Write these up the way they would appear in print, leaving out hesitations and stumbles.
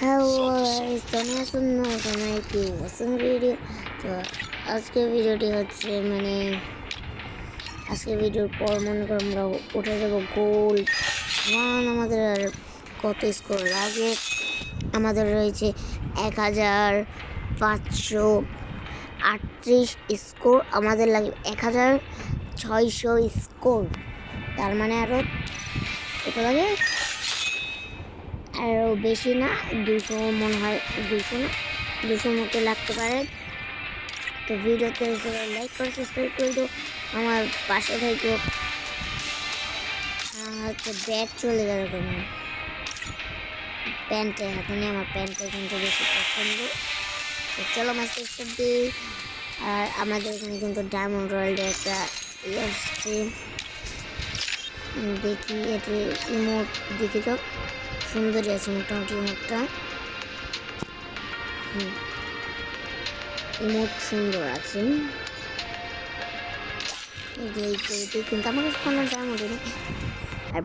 Hello guys, আমি আসুন নতুন একটি ওয়াচিং ভিডিও। তো আজকের ভিডিওটি হচ্ছে আজকের ভিডিওর পর মনে করো আমরা উঠে যাবো গোল্ড 1। আমাদের আর কত স্কোর লাগে? আমাদের রয়েছে 1538 স্কোর। আমাদের লাগে 1600 স্কোর। তার মানে আরও কত লাগে? আরও বেশি না, 200 মনে হয়, 200 মতো লাগতে পারে। তো ভিডিওতে লাইক করে সাবস্ক্রাইব করে দিও, আমার পাশে থাকো। হচ্ছে ব্যাট চলে গেল কেন? প্যান্টের হাতে নিয়ে, আমার প্যান্টটা কিন্তু বেশি পছন্দ। তো চলো ম্যাচ স্টার্ট দিই। আর আমাদের এখানে কিন্তু ডায়মন্ড রয়্যালের একটা আসছে, দেখি এটি ইমোট, দেখি তো সুন্দরই আছে মোটামুটি। ইমোট সুন্দর আছে, কিন্তু আমার কাছে কোনো ডায়মন্ড নেই। আর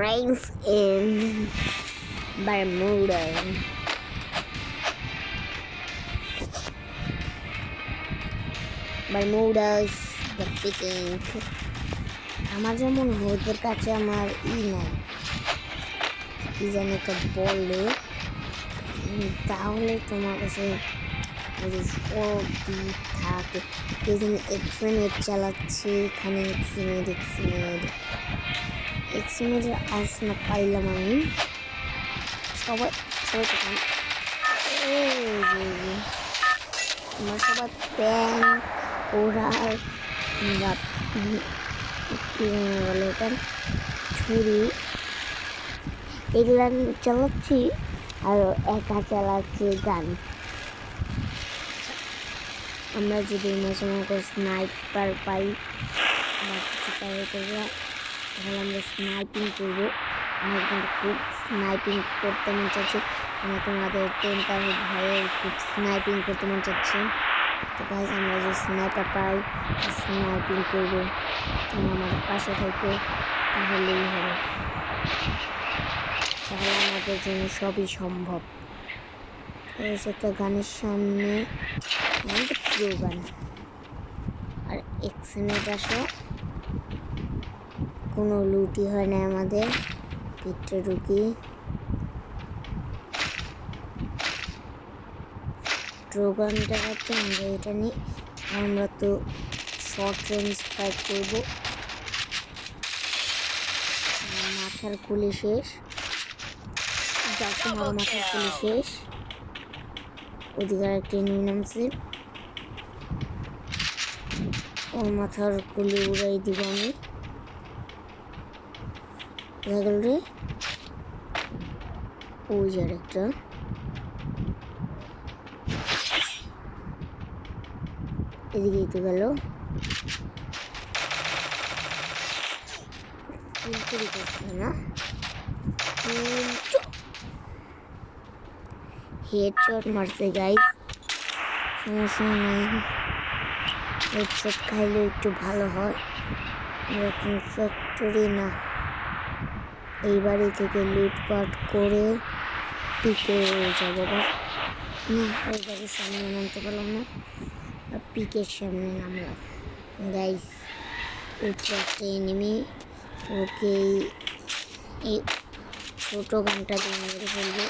রেঞ্জ ইন বারমুডাস দ্য পিকিং। আমার যেমন ওদের কাছে আমার নাই, কি জানি একটা বললে, তাহলে তোমার কাছে থাকে। এক্সিমেট চালাচ্ছি এখানে, এক্সিমেটের আওয়াজ না পাইলাম আমি। সবাই আমার সবাই প্যান ওড়ার বলে এটা ছুরি এগুলা চালাচ্ছি, আর একা চালাচ্ছি গান। আমরা যদি স্নাইপার পাই বা কিছু পাই তাহলে আমরা স্নাইপিং করবো। আমার কিন্তু খুব স্নাইপিং করতে মন চাচ্ছে, মানে তোমাদের 10 ভয়ের খুব স্নাইপিং করতে মন চাচ্ছে। তো গাইস, আমরা যে স্নাইপার পাই স্নাইপিং করবো। তোমরা আমাদের পাশে থাকো, তাহলেই হবে, তাহলে আমাদের জন্য সবই সম্ভব। একটা গানের সামনে আমাদের প্রিয় গান। আর এক্সিমেট আসো, কোনো লুটি হয় না আমাদের, ভিতরে ঢুকি। ড্রোগান দেখাচ্ছে, আমরা এটা নিই। আমরা তো শর্ট রেঞ্জ ফাইট করবো। মাথার গুলি শেষ, তোমার মাথার গুলি শেষ। ওদিকে একটা এনিমি নামছে, ওর মাথার গুলি উড়াই দিব আমি। কোথায় গেল রে? ওই যে আরেকটা। এদিকেই তো গেল। না, হেডশট মারছে গাইস, সমস্যা নেই। হেডশট খাইলে একটু ভালো হয়। এখন ফ্যাক্টরি না, এই বাড়ি থেকে লুটপাট করে পিকে যাবো। না, ওই বাড়ির সামনে নামতে পারলাম না, আর পিকের সামনে নামলাম। গাইস, উঠছে একটা এনিমি, ওকে এই ছোট গানটা দিয়ে মেরে ফেলবো।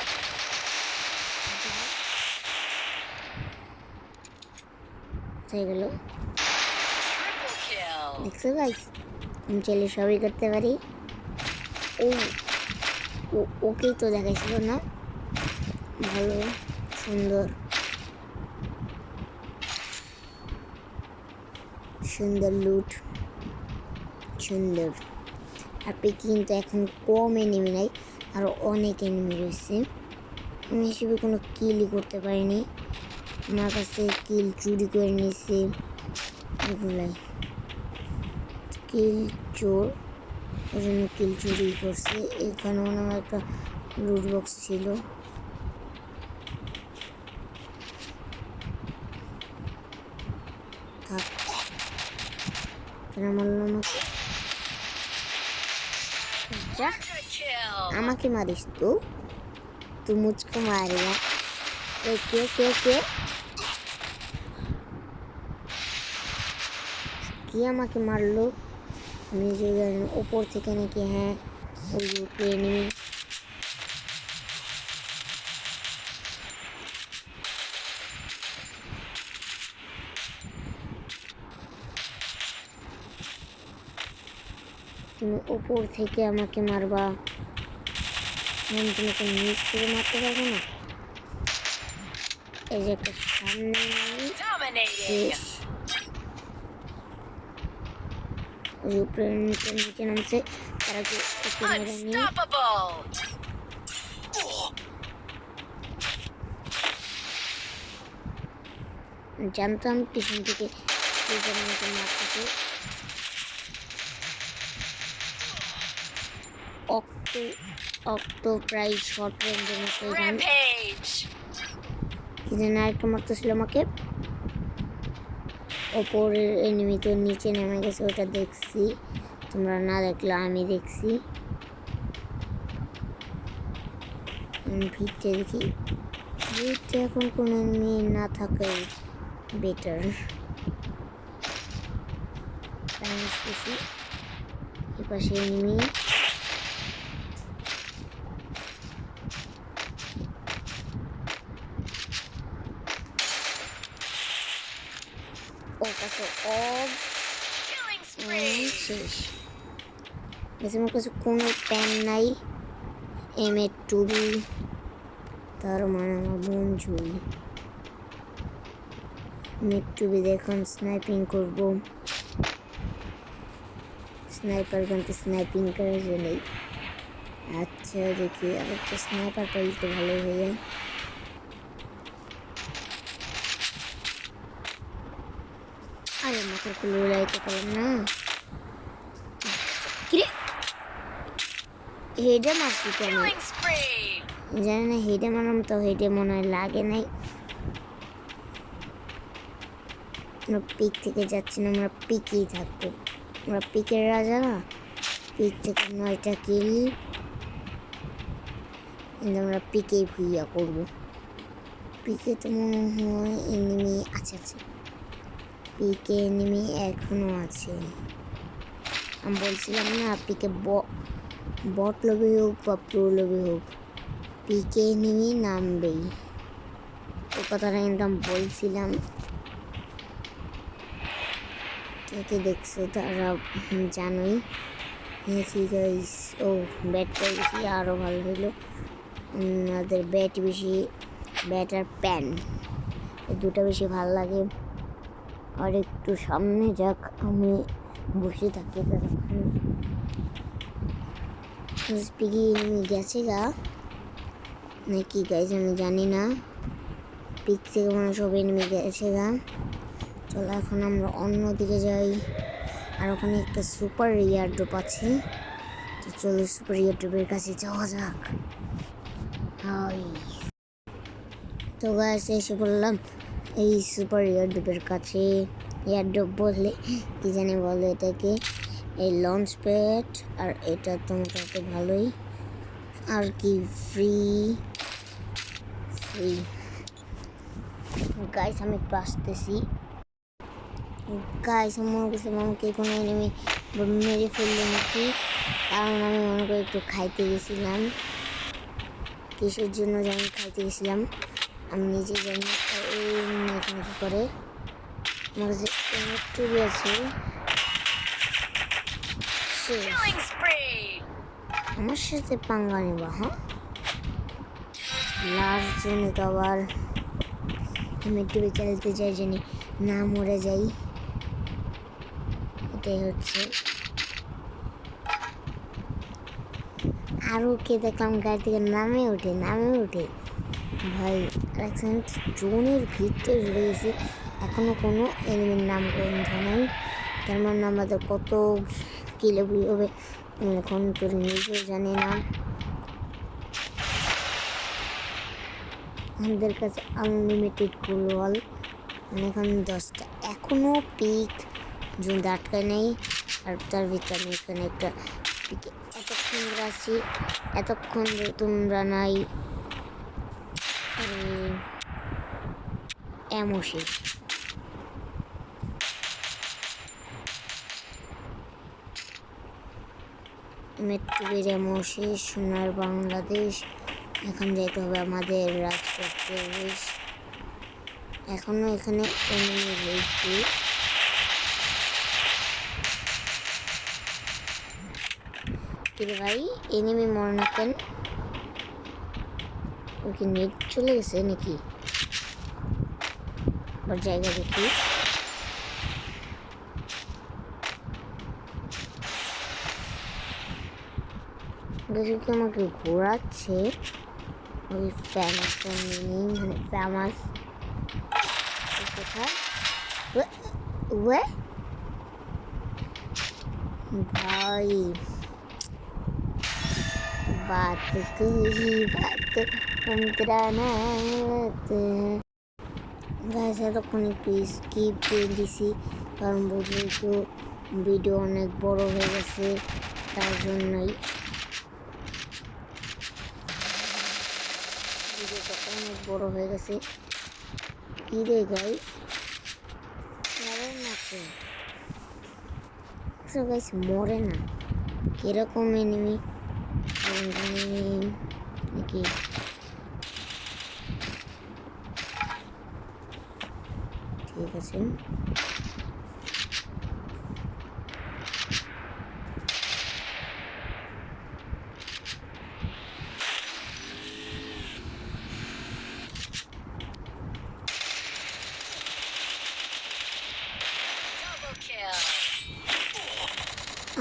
গেল, দেখছো গাইস, আমি চাইলে সবই করতে পারি। ওকেই তো দেখাইছিল না, ভালো সুন্দর লুট, সুন্দর। আপনি কিন্তু এখন কম এনিমি নাই, আরও অনেক এনিমি রয়েছে। আমি হিসেবে কোনো কিলই করতে পারিনি, আমার কাছে কিল চুরি করে নিয়েছে এগুলাই। কিল চোর, ওই জন্য কিল চুরি করছে। এখানে আমার একটা লুট বক্স ছিল, আমাকে মারিস তো? तू मुझको मारेगा। के আমাকে মারলো। আমি যে উপর থেকে নাকি হ্যাঁ ওই এনিমি তুমি উপর থেকে আমাকে মারবা, আমি তোমাকে নিচ থেকে মারতে পারবো না। এই যে একটা সামনে শেষ উপরে নিচে নামছে তারা জানতাম পিছন থেকে মারতেছে। অক্টো প্রায় শর্ট রেঞ্জের মতো কি যেন আরেকটা মারতেছিল আমাকে। ওপরের এনিমি তো নিচে নেমে গেছে, ওটা দেখছি, তোমরা না দেখলে আমি দেখছি। ভিড়তে দেখি, ভিড়তে এখন কোনো এনিমি না থাকে বেটার। এপাশে এনিমি শেষ। আমার কাছে কোনো প্যান নাই, M2 তার মানে আমার বন্ধু। M2 এখন স্নাইপিং করব, স্নাইপার গানতে স্নাইপিং করার জন্যই। আচ্ছা দেখি আর একটা স্নাইপার পাইলে তো ভালো হয়ে যায়। আরে মাথার খুলে লাইতে পারলাম না। হেডে মারছি কেন জানি না, হেডে মারলাম তো হেডে মনে হয় লাগে নাই। আমরা পিক থেকে যাচ্ছি না, আমরা পিকেই থাকবো, আমরা পিকের রাজা না। পিক থেকে 9টা কিল, কিন্তু আমরা পিকেই ভুইয়া করবো। পিকে তো মনে হয় এনিমি আছে, পিকে এনিমি এখনো আছে। আমি বলছিলাম না পিকে বট লবি হোক বা প্রো লবি হোক, পিকে এনিমি নামবেই, ও কথাটা কিন্তু আমি বলছিলাম। কে দেখছো তারা জানোই। ঠিক আছে, ও ব্যাট পেয়েছি আরও ভালো হইলো। ওদের ব্যাট বেশি, ব্যাট আর প্যান এই দুটো বেশি ভালো লাগে। আর একটু সামনে যাক, আমি বসে থাকি স্পিকি এনিমি গেছে গা নাকি গাইজ আমি জানি না। পিক থেকে মানে সব এনিমি গেছে গা। চলো এখন আমরা অন্য দিকে যাই। আর ওখানে একটা সুপার এয়ারড্রপ আছে, তো চলো সুপার এয়ারড্রপের কাছে যাওয়া যাক। হাই তো গাইজ এসে বললাম এই সুপার এয়ারড্রপের কাছে। এয়ারড্রপ বললে কি জানি বলে এটাকে, এই লঞ্চ প্যাড, আর এটা তো মোটামুটি ভালোই আর কি ফ্রি গাইস। আমি একটু আসতেছি গাইস, আমি মনে করছিলাম আমাকে কোনো এনিমি মেরে ফেললো নাকি, কারণ আমি মনে করি একটু খাইতে গেছিলাম। কিসের জন্য জানি খাইতে গেছিলাম আমি নিজে জানি। এখানে কি করে আমার কাছে একটু আছে, আমার সাথে পাঙ্গা নেবা? হ্যাঁ লাস্ট জনে তো আবার আমি একটু চালাতে চাই জানি না মরে যাই, এটাই হচ্ছে। আরও কে দেখলাম গাড়ি থেকে নামে ওঠে ভাই। অ্যাক্সিডেন্ট জোনের ভিতরে ঢুকে গেছি, এখনও কোনো এনিমির নাম গন্ধ নেই। তার মানে আমাদের কত কিলে বুই হবে এখন তোর নিজেও জানি না। আমাদের কাছে আনলিমিটেড গ্লোয়াল, মানে এখন 10টা এখনও পিক জুন আটকায় নেই। আর তার ভিতরে আমি এখানে একটা পিকে এতক্ষণ আছি, এতক্ষণ তোমরা নাই এমও শেষ। মেট্রোবির এমও শেষ। সোনার বাংলাদেশ। এখন যেতে হবে আমাদের রাজপথ প্রবেশ। এখনো এখানে এনিমি রয়েছে। কিরে ভাই, এনিমি মরে না কেন? ওর কি নেট চলে গেছে নাকি? আবার জায়গা দেখি। দেখি কি আমাকে ঘোরাচ্ছে। ওই ফেমাস মানে ফেমাস কোথায়? ভাই बात कही बात मुमकराना গাইস এতক্ষণ একটু স্কিপ দিয়ে দিছি, কারণ বুঝলি তো ভিডিও অনেক বড় হয়ে গেছে, তার জন্যই ভিডিওটা অনেক বড় হয়ে গেছে। কি রে গাইস, মরে না তো গাইস, মরে না। কিরকম এনিমি নাকি? ঠিক আছে,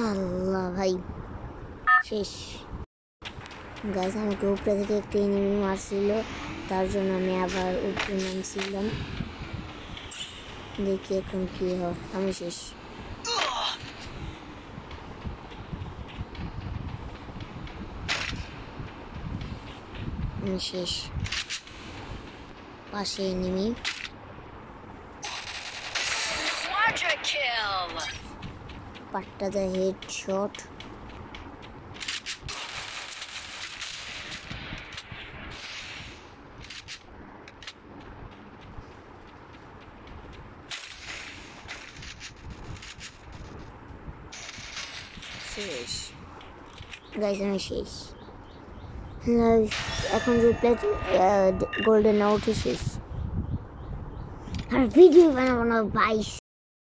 আল্লাহ ভাই শেষ। গাছ আমাকে উপরে থেকে একটা এনিমি মারছিল, তার জন্য আমি আবার উপরে নামছিলাম। দেখি এখন কি হয়। আমি শেষ। আমি শেষ। পাশে এনিমি। পাট্টা দেয় হেডশট। শেষ গাইস, আমি শেষ। এখন রিপ্লাই গোল্ডেন আউট শেষ। আর ভিডিও বানাবো না ভাই।